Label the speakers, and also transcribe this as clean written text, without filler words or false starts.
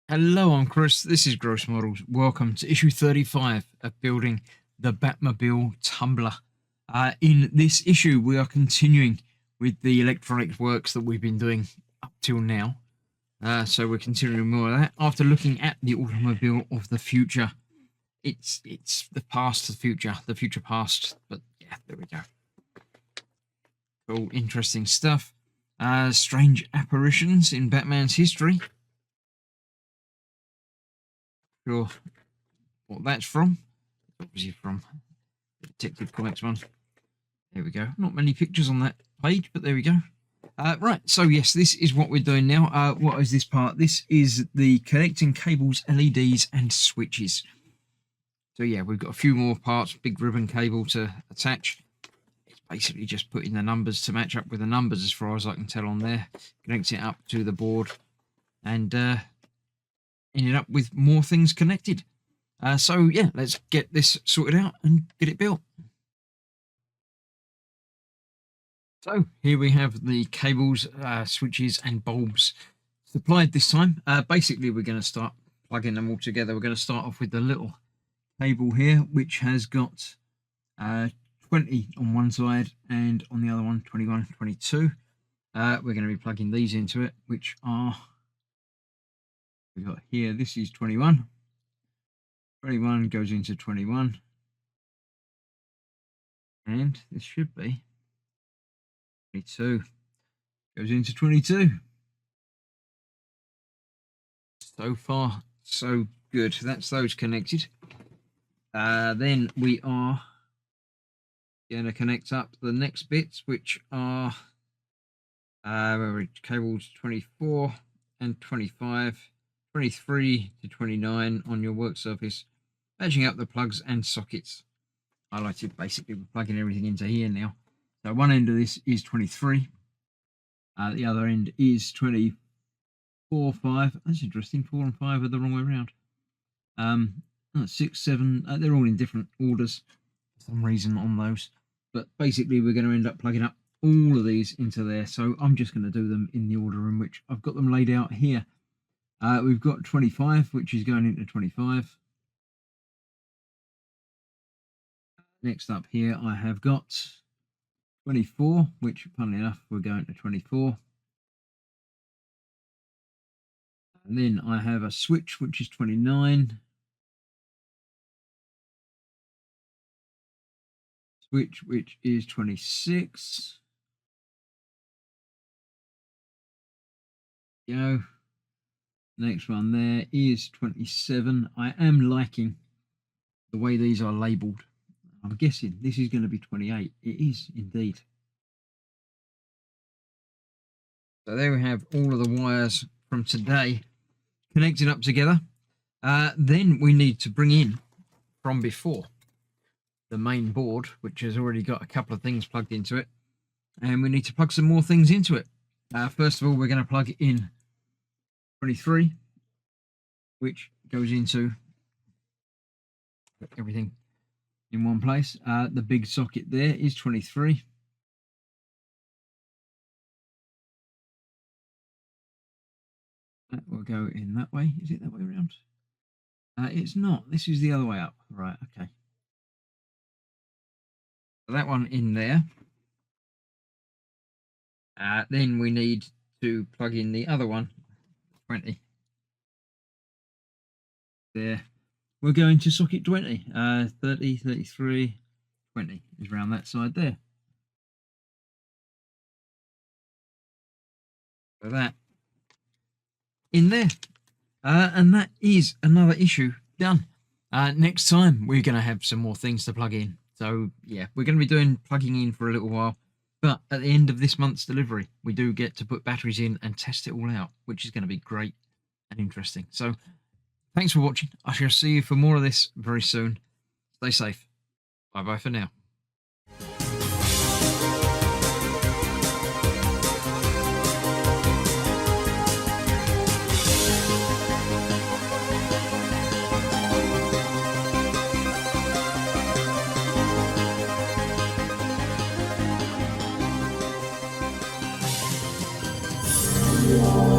Speaker 1: Hello, I'm Chris. This is Gross Models. Welcome to issue 35 of building the Batmobile Tumbler. In this issue, we are continuing with the electronics works that we've been doing up till now. So we're continuing more of that. After looking at the automobile of the future, it's the past, the future past. But yeah, there we go. Cool, interesting stuff. Strange apparitions in Batman's history. Sure what that's from. Obviously from the Detective Comics one. There we go. Not many pictures on that page, but there we go. Right, so yes, this is what we're doing now. What is this part? This is the connecting cables, LEDs, and switches. So yeah, we've got a few more parts. Big ribbon cable to attach. It's basically just putting the numbers to match up with the numbers as far as I can tell on there. Connecting it up to the board and ended up with more things connected. So yeah, let's get this sorted out and get it built. So here we have the cables, switches and bulbs supplied this time. Basically we're going to start plugging them all together. We're going to start off with the little cable here, which has got 20 on one side and on the other one 21, 22. We're going to be plugging these into it, which are, we got here, this is 21. 21 goes into 21. And this should be 22. Goes into 22. So far, so good. That's those connected. Then we are going to connect up the next bits, which are cables 24 and 25. 23 to 29 on your work surface, matching up the plugs and sockets. Highlighted, basically we're plugging everything into here now. So one end of this is 23, the other end is 24, 5. That's interesting, 4 and 5 are the wrong way around. 6, 7, they're all in different orders for some reason on those. But basically we're going to end up plugging up all of these into there. So I'm just going to do them in the order in which I've got them laid out here. We've got 25, which is going into 25. Next up here, I have got 24, which, funnily enough, we're going to 24. And then I have a switch, which is 29. Switch, which is 26. Go. Next one there is 27. I am liking the way these are labelled. I'm guessing this is going to be 28. It is indeed. So there we have all of the wires from today connected up together. Then we need to bring in from before the main board, which has already got a couple of things plugged into it. And we need to plug some more things into it. First of all, we're going to plug in 23, which goes into everything in one place. The big socket there is 23. That will go in that way. Is it that way around? It's not. This is the other way up. Right, okay. So that one in there. Then we need to plug in the other one, 20. There. We're going to socket 20. 30, 33, 20 is around that side there. So that in there. And that is another issue done. Next time we're going to have some more things to plug in. So yeah, we're going to be doing plugging in for a little while. But at the end of this month's delivery, we do get to put batteries in and test it all out, which is going to be great and interesting. So thanks for watching. I shall see you for more of this very soon. Stay safe. Bye-bye for now.
Speaker 2: Yeah.